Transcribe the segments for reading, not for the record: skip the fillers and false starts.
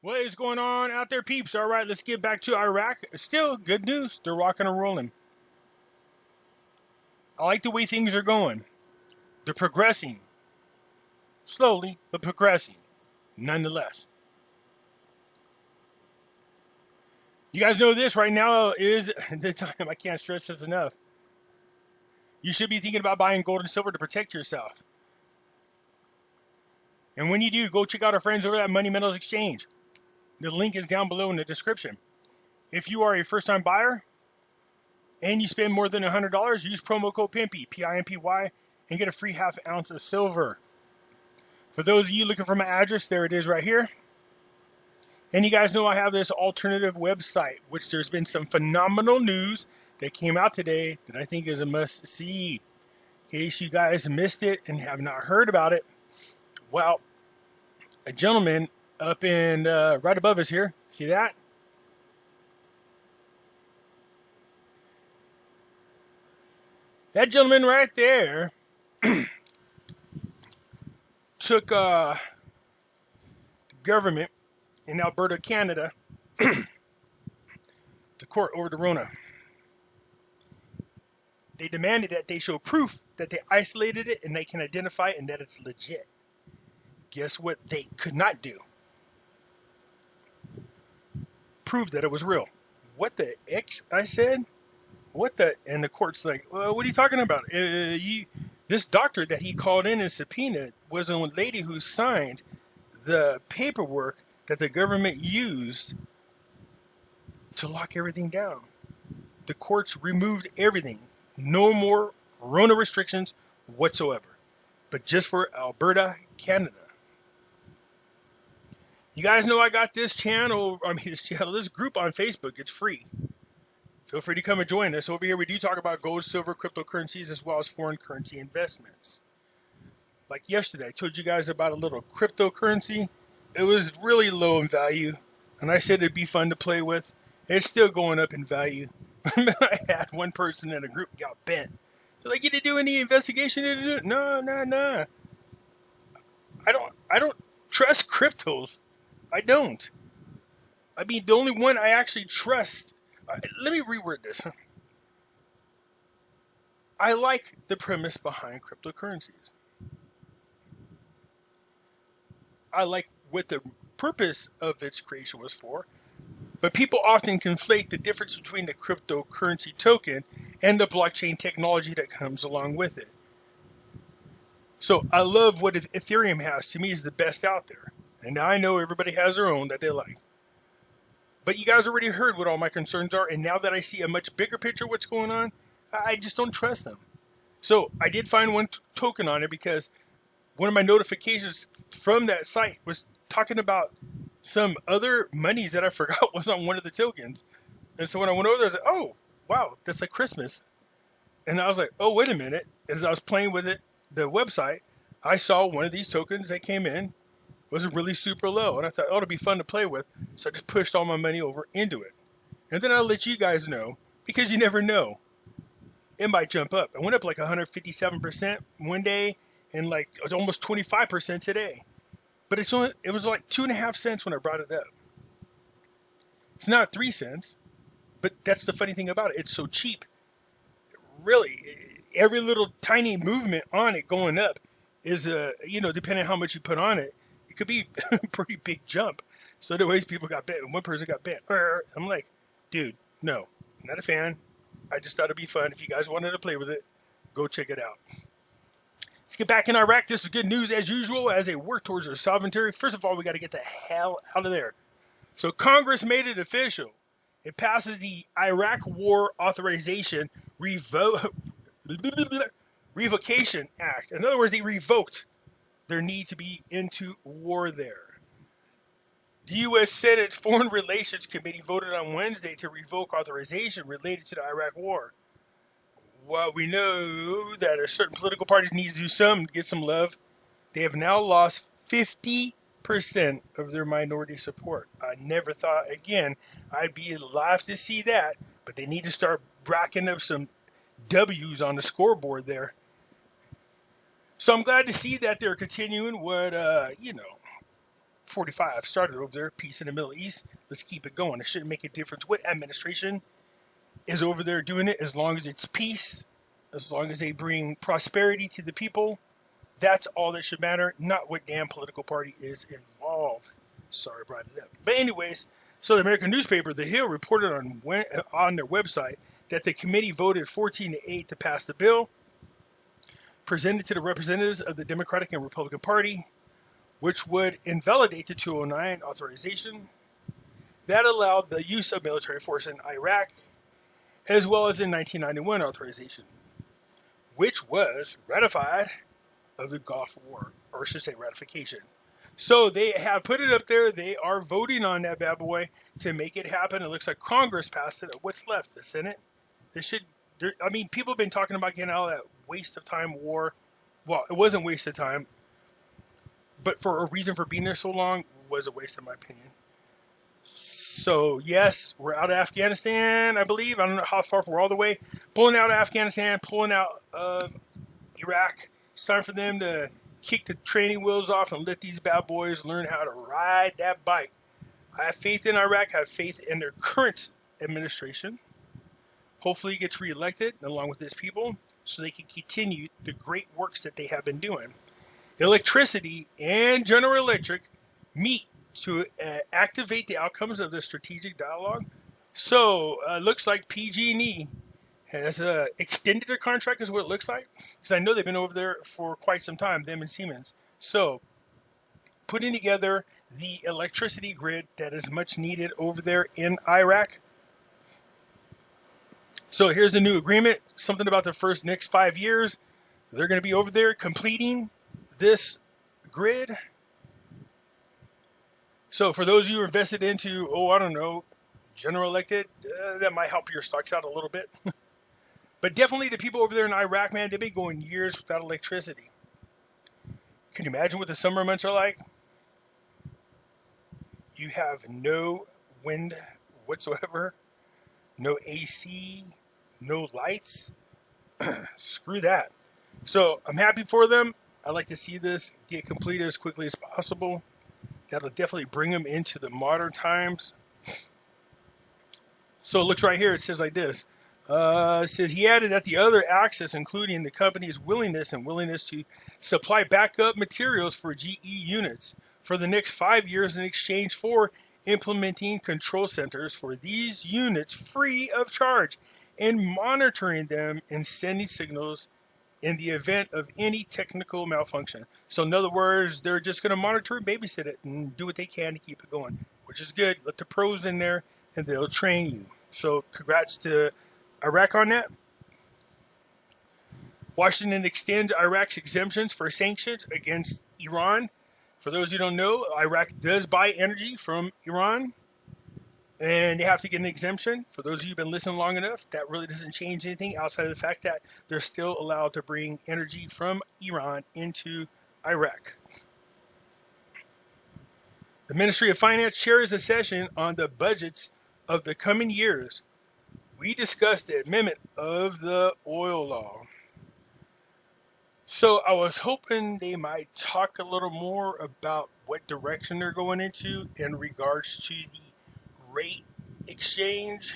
What is going on out there, peeps? All right, let's get back to Iraq. Still good news. They're rocking and rolling. I like the way things are going. They're progressing. Slowly, but progressing. Nonetheless. You guys know this right now is the time. I can't stress this enough. You should be thinking about buying gold and silver to protect yourself. And when you do, go check out our friends over at Money Metals Exchange. The link is down below in the description. If you are a first-time buyer and you spend more than $100, use promo code Pimpy, P-I-M-P-Y, and get a free half ounce of silver. For those of you looking for my address, there it is right here. And you guys know I have this alternative website, which there's been some phenomenal news that came out today that I think is a must-see. In case you guys missed it and have not heard about it, well, a gentleman up in right above us here, see that? That gentleman right there took the government in Alberta, Canada, to court over the Rona. They demanded that they show proof that they isolated it and they can identify it and that it's legit. Guess what they could not do? Prove that it was real. What the X? I said. What the? And the court's like, well, what are you talking about? This doctor that he called in and subpoenaed was a lady who signed the paperwork that the government used to lock everything down. The courts removed everything. No more Rona restrictions whatsoever. But just for Alberta, Canada. You guys know I got this group on Facebook. It's free. Feel free to come and join us. Over here, we do talk about gold, silver, cryptocurrencies, as well as foreign currency investments. Like yesterday, I told you guys about a little cryptocurrency. It was really low in value, and I said it'd be fun to play with. It's still going up in value. I had one person in a group got bent. They're like, you didn't do any investigation? No. I don't trust cryptos. I don't. I mean, the only one I actually trust. Let me reword this. I like the premise behind cryptocurrencies. I like what the purpose of its creation was for. But people often conflate the difference between the cryptocurrency token and the blockchain technology that comes along with it. So I love what Ethereum has. To me, is the best out there. And now I know everybody has their own that they like. But you guys already heard what all my concerns are. And now that I see a much bigger picture of what's going on, I just don't trust them. So I did find one token on it because one of my notifications from that site was talking about some other monies that I forgot was on one of the tokens. And so when I went over there, I was like, oh, wow, that's like Christmas. And I was like, oh, wait a minute. As I was playing with it, the website, I saw one of these tokens that came in was really super low. And I thought, oh, it'll be fun to play with. So I just pushed all my money over into it. And then I'll let you guys know, because you never know. It might jump up. It went up like 157% one day and like almost 25% today. But it was like 2.5 cents when I brought it up. It's not 3 cents. But that's the funny thing about it. It's so cheap. Really, every little tiny movement on it going up is, depending on how much you put on it, it could be a pretty big jump. So the ways people got bent. One person got bent. I'm like, dude, no, not a fan. I just thought it'd be fun. If you guys wanted to play with it, go check it out. Let's get back in Iraq. This is good news as usual as they work towards their sovereignty. First of all, we got to get the hell out of there. So Congress made it official. It passes the Iraq War Authorization Revocation Act. In other words, they revoked their need to be into war there. The U.S. Senate Foreign Relations Committee voted on Wednesday to revoke authorization related to the Iraq War. While we know that a certain political parties need to do some to get some love, they have now lost 50% of their minority support. I never thought, again, I'd be alive to see that, but they need to start racking up some W's on the scoreboard there. So I'm glad to see that they're continuing what, 45 started over there. Peace in the Middle East. Let's keep it going. It shouldn't make a difference what administration is over there doing it, as long as it's peace, as long as they bring prosperity to the people. That's all that should matter, not what damn political party is involved. Sorry, I brought it up. But anyways, so the American newspaper, The Hill, reported on their website that the committee voted 14-8 to pass the bill, presented to the representatives of the Democratic and Republican Party, which would invalidate the 209 authorization that allowed the use of military force in Iraq, as well as the 1991 authorization, which was ratified of the Gulf War, or I should say ratification. So they have put it up there. They are voting on that bad boy to make it happen. It looks like Congress passed it. What's left? The Senate? People have been talking about getting out of that waste of time war. Well, it wasn't waste of time, but for a reason for being there so long was a waste, in my opinion. So, yes, we're out of Afghanistan, I believe. I don't know how far we're all the way. Pulling out of Afghanistan, pulling out of Iraq. It's time for them to kick the training wheels off and let these bad boys learn how to ride that bike. I have faith in Iraq. I have faith in their current administration. Hopefully he gets reelected along with his people so they can continue the great works that they have been doing. Electricity and General Electric meet to activate the outcomes of the strategic dialogue. So looks like PG&E has extended their contract, is what it looks like, because I know they've been over there for quite some time, them and Siemens. So putting together the electricity grid that is much needed over there in Iraq. So here's the new agreement, something about the next 5 years. They're going to be over there completing this grid. So for those of you who are invested into, General Electric, that might help your stocks out a little bit. But definitely the people over there in Iraq, man, they've been going years without electricity. Can you imagine what the summer months are like? You have no wind whatsoever, no AC, no lights. Screw that. So I'm happy for them. I'd like to see this get completed as quickly as possible. That'll definitely bring them into the modern times. So it looks right here. It says like this. It says he added that the other access, including the company's willingness to supply backup materials for GE units for the next 5 years in exchange for implementing control centers for these units free of charge and monitoring them and sending signals in the event of any technical malfunction. So in other words, they're just going to monitor and babysit it and do what they can to keep it going, which is good. Let the pros in there and they'll train you. So congrats to Iraq on that. Washington extends Iraq's exemptions for sanctions against Iran. For those who don't know, Iraq does buy energy from Iran, and they have to get an exemption. For those of you who've been listening long enough, that really doesn't change anything outside of the fact that they're still allowed to bring energy from Iran into Iraq. The Ministry of Finance chairs a session on the budgets of the coming years. We discussed the amendment of the oil law. So I was hoping they might talk a little more about what direction they're going into in regards to the rate exchange.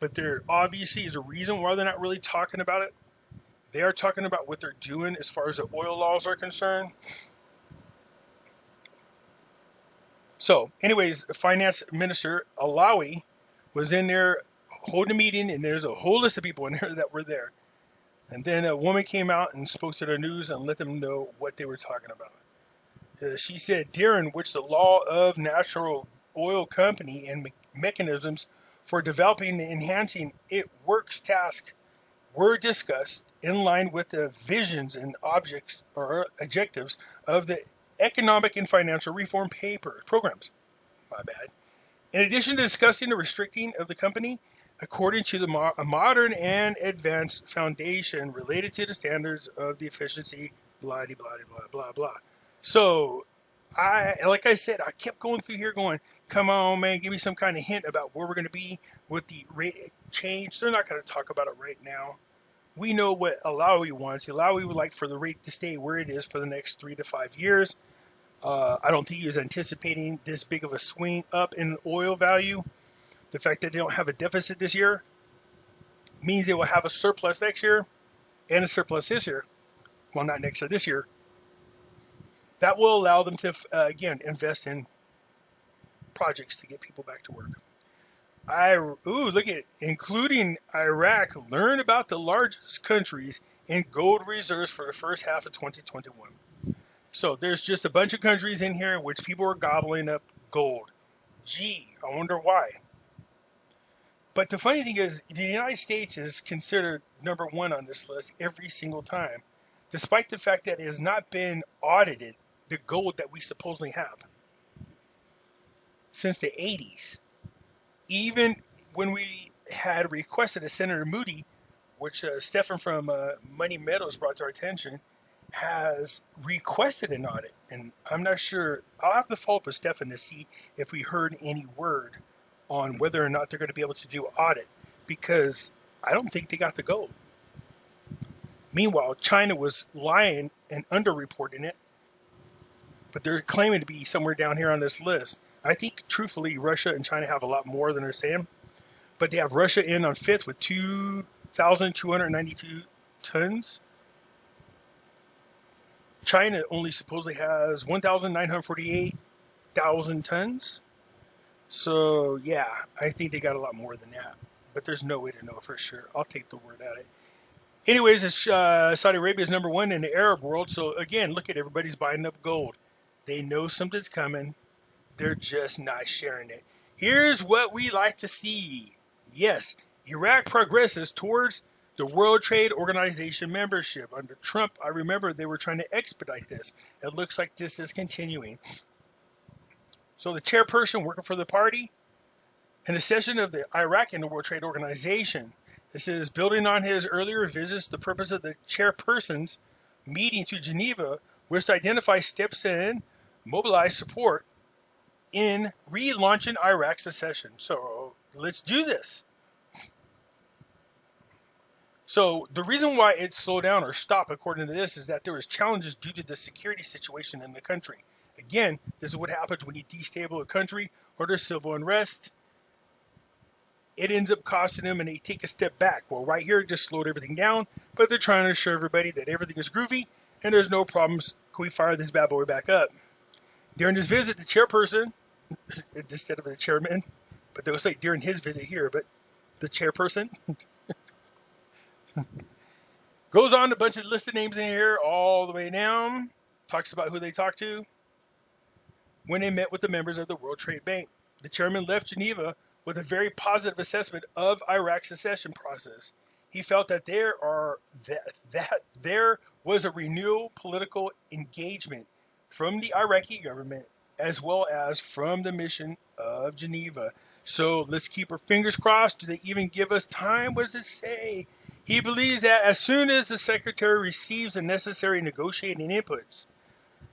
But there obviously is a reason why they're not really talking about it. They are talking about what they're doing as far as the oil laws are concerned. So anyways, Finance Minister Alawi was in there holding a meeting, and there's a whole list of people in there that were there. And then a woman came out and spoke to the news and let them know what they were talking about. She said, during which the law of natural oil company and mechanisms for developing and enhancing its works tasks were discussed in line with the visions and objectives of the economic and financial reform programs. My bad. In addition to discussing the restricting of the company, according to the modern and advanced foundation related to the standards of the efficiency, blah, blah, blah, blah, blah. So, like I said, I kept going through here going, come on, man, give me some kind of hint about where we're going to be with the rate change. They're not going to talk about it right now. We know what Alawi wants. Alawi would like for the rate to stay where it is for the next 3 to 5 years. I don't think he was anticipating this big of a swing up in oil value. The fact that they don't have a deficit this year means they will have a surplus next year and a surplus this year. Well, not next year, this year. That will allow them to, again, invest in projects to get people back to work. Look at it. Including Iraq, learn about the largest countries in gold reserves for the first half of 2021. So there's just a bunch of countries in here in which people are gobbling up gold. Gee, I wonder why. But the funny thing is, the United States is considered number one on this list every single time, despite the fact that it has not been audited, the gold that we supposedly have, since the 80s. Even when we had requested a Senator Moody, which Stefan from Money Meadows brought to our attention, has requested an audit. And I'm not sure, I'll have to follow up with Stefan to see if we heard any word on whether or not they're going to be able to do an audit, because I don't think they got the gold. Meanwhile, China was lying and underreporting it, but they're claiming to be somewhere down here on this list. I think, truthfully, Russia and China have a lot more than they're saying, but they have Russia in on fifth with 2,292 tons. China only supposedly has 1,948,000 tons. So, yeah, I think they got a lot more than that. But there's no way to know for sure. I'll take the word at it. Anyways, Saudi Arabia is number one in the Arab world. So, again, look at everybody's buying up gold. They know something's coming. They're just not sharing it. Here's what we like to see. Yes, Iraq progresses towards the World Trade Organization membership. Under Trump, I remember they were trying to expedite this. It looks like this is continuing. So the chairperson working for the party in a session of the Iraq and the World Trade Organization. This is building on his earlier visits. The purpose of the chairperson's meeting to Geneva was to identify steps and mobilize support in relaunching Iraq's secession. So let's do this. So the reason why it slowed down or stopped, according to this, is that there was challenges due to the security situation in the country. Again, this is what happens when you destabilize a country or there's civil unrest. It ends up costing them and they take a step back. Well, right here, it just slowed everything down, but they're trying to assure everybody that everything is groovy and there's no problems. Can we fire this bad boy back up? During this visit, the chairperson, instead of the chairman, but they'll say during his visit here, but the chairperson goes on a bunch of listed names in here all the way down, talks about who they talked to when they met with the members of the World Trade Bank. The chairman left Geneva with a very positive assessment of Iraq's secession process. He felt that there was a renewed political engagement from the Iraqi government as well as from the mission of Geneva. So let's keep our fingers crossed. Do they even give us time? What does it say? He believes that as soon as the secretary receives the necessary negotiating inputs,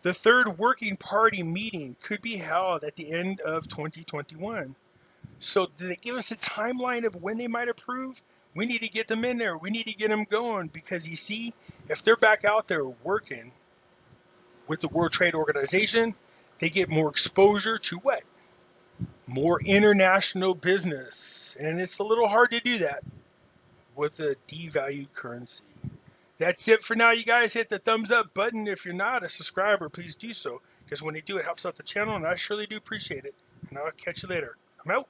the third working party meeting could be held at the end of 2021. So do they give us a timeline of when they might approve? We need to get them in there. We need to get them going, because you see, if they're back out there working with the World Trade Organization, they get more exposure to what? More international business. And it's a little hard to do that with a devalued currency. That's it for now, you guys. Hit the thumbs up button. If you're not a subscriber, please do so, because when you do, it helps out the channel, and I surely do appreciate it. And I'll catch you later. I'm out.